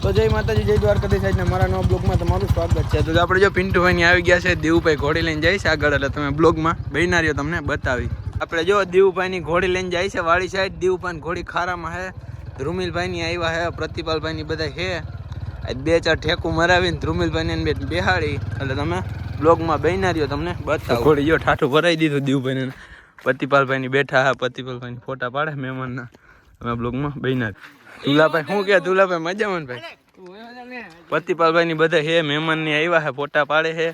તો જય માતાજી, જય દ્વારકાધીશ. સાહેબને મારા નવા બ્લોગમાં તમારું સ્વાગત છે. તો આપણે જો પિન્ટુભાઈ આવી ગયા છે. દેવુભાઈ ઘોડી લઈને જાય છે આગળ, એટલે તમે બ્લોગમાં બહેનારીઓ તમને બતાવી. આપણે જો દેવુભાઈની ઘોડી લઈને જાય છે વાળી સાઈડ. દેવુભાઈ ઘોડી ખારામાં છે. ધ્રુમિલભાઈની આવ્યા છે, પ્રતિપાલભાઈની બધા છે. બે ચાર ઠેકું મરાવીને ધ્રુમિલભાઈને બેહાડી, એટલે તમે બ્લોગમાં બહેનારીઓ તમને બતાવો. ઘોડી જો ઠાઠું ભરાઈ દીધું દેવુભાઈને. પ્રતિપાલભાઈની બેઠા હા, પ્રતિપાલભાઈની ફોટા પાડે મહેમાનના. તમે બ્લોગમાં બહેનારી. તુલાભાઈ શું કે? તુલાભાઈ મજામાં ભાઈ? પ્રતિપાલભાઈ ની બધા હે મહેમાન ની આવ્યા હે, ફોટા પાડે છે.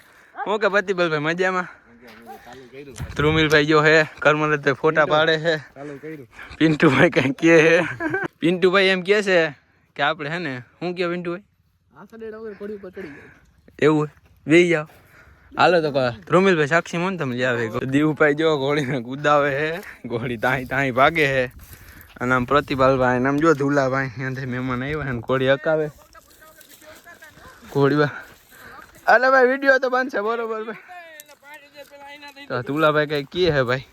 શું કે પ્રતિપાલભાઈ મજામાં? ધ્રુમિલભાઈ જો હે કરમલભાઈ ફોટા પાડે છે. પિન્ટુભાઈ કઈ કે હે? પિન્ટુભાઈ એમ કે છે કે આપણે હે ને શું કે પિન્ટુભાઈ એવું વેઈ જાવ. હાલો તો ધ્રુમિલભાઈ સાક્ષી મોન તમે જાવે. દેવુભાઈ જો ઘોડીને કુદાવે છે. ઘોડી તાહી તાહી ભાગે છે. અને આમ પ્રતિપાલભાઈ આમ જો ધુલાભાઈ ત્યાંથી મહેમાન આવ્યા ને ઘોડી હકાવે. ઘોડી અલે ભાઈ વિડીયો તો બનશે બરોબર ભાઈ. તો ધુલાભાઈ કઈ કે હે ભાઈ?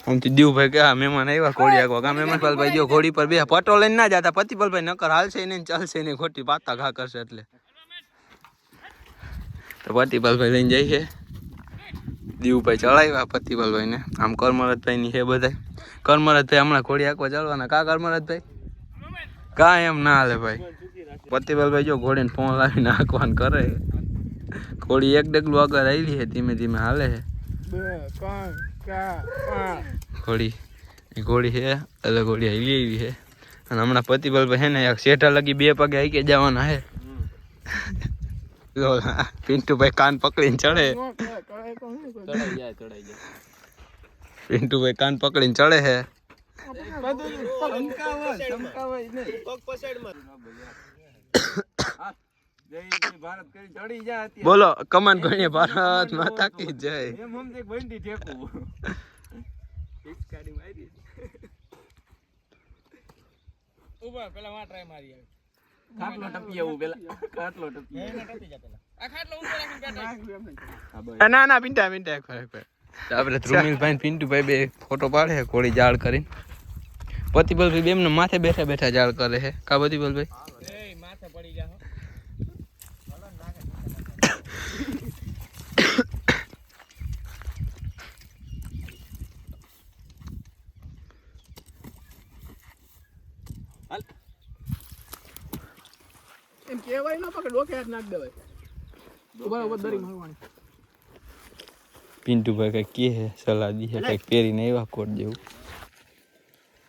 આમથી દેવભાઈ કે મહેમાન આવ્યા ઘોડી હકવા. કા મહેમાન પાલભાઈ જો ઘોડી પર બે પટો લઈને ના જતા. પ્રતિપાલભાઈ નકર હાલશે નહીં ચાલશે નહીં, ખોટી પાતા ઘા કરશે. એટલે તો પ્રતિપાલભાઈ લઈને જાય છે. દેવુભાઈ ચડાવ્યા પ્રતિપાલભાઈ ને. આમ કરમરતભાઈ ની છે બધા. કરમરતભાઈ હમણાં ઘોડી આંકવા ચાલવાના. કા કરમરતભાઈ? કા એમ ના હાલે ભાઈ. પ્રતિપાલભાઈ જો ઘોડીને ફોન લાવીને આંકવાન કરે. ઘોડી એક ડગલું આગળ આવી છે, ધીમે ધીમે હાલે છે. ઘોડી છે એટલે ઘોડી આવી એવી છે. અને હમણાં પ્રતિપાલભાઈ છે ને શેઠા લગી બે પગે આઈ જવાના છે. પિન્ટુભાઈ કાન પકડીને ચડે. પિન્ટુભાઈ કાન પકડીને ચડે છે. બોલો કમાન ગણીએ ભારત માતા કી જય. ના ના પિન્ટા આપણે ધ્રુમિલભાઈ પિન્ટુભાઈ બે ફોટો પાડે. ઘોડી જાળ કરીને પ્રતિપાલભાઈ બે એમને માથે બેઠા બેઠા જાળ કરે છે. કા પ્રતિપાલભાઈ માથે પડી જાય. એમ કેવાય ના પકડ ડોકે હાથ નાખ દેવાય. બરાબર દરી મારવાની. પિન્ટુભાઈ કઈ કે સલાહ દી છે કઈક પહેરીને આવ્યા કોટ જેવું.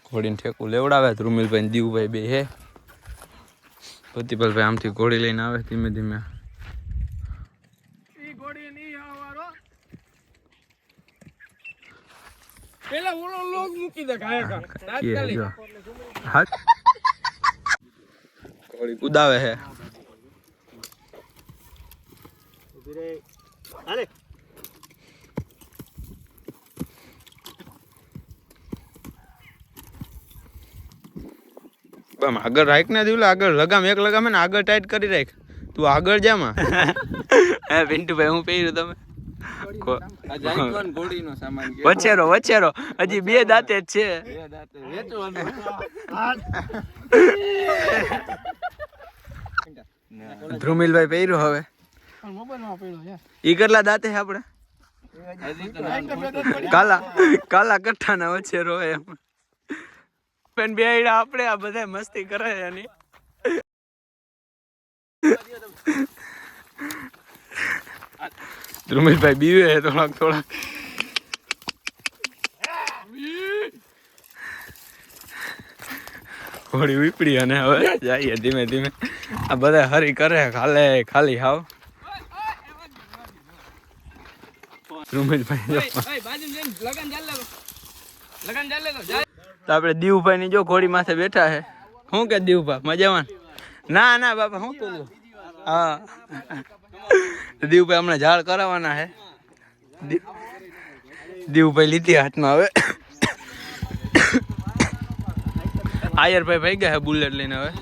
ઘોડીને ઠેકું લેવડાવે. ધ્રુમિલભાઈ ને દેવુભાઈ બે હે. પ્રતિપાલભાઈ આમથી ઘોડી લઈને આવે ધીમે ધીમે. પેલા ઓલો લોગ મૂકી દે ગાયકા તાત્કાલિક. હા ઘોડી કુદાવે છે. હાલે આગળ રાખ ને દીવલા. આગળ લગામ એક લગામ ને આગળ ટાઈટ કરી રાખ. તું આગળ જામાં. હે પિન્ટુભાઈ હું પહેર્યું તમે? વચેરો વચેરો હજી બે દાંતે જ છે. ધ્રુમિલભાઈ પહેર્યું હવે. ઈ કેટલા દાંતે છે આપણે? કાલા કાલા કઠ્ઠા ના વચેરો એમ. બે આપણે આ બધા મસ્તી કરે એની. ધ્રુમિલભાઈ બીવે છે થોડાક થોડાક. ઘોડી વીપડી અને હવે જઈએ ધીમે ધીમે. આ બધા હરી કરે ખાલે ખાલી હાવ. ધ્રુમિલભાઈ તો આપણે દેવુભાઈ ની જો ઘોડી માથે બેઠા છે. શું કે દેવુભાઈ મજામાં? ના ના બાપા શું કીધું? હા દેવુભાઈ હમણાં ઝાડ કરાવવાના છે. દેવુભાઈ લીધી હાથમાં હવે. આયરભાઈ ભાઈ ગયા બુલેટ લઈને હવે.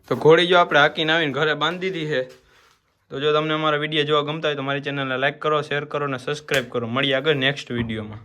તો ઘોડી જો આપણે હાકીને આવીને ઘરે બાંધી દીધી છે. તો જો તમને અમારા વિડીયો જોવા ગમતા હોય તો મારી ચેનલને લાઈક કરો, શેર કરો અને સબસ્ક્રાઈબ કરો. મળીએ આગળ નેક્સ્ટ વિડીયોમાં.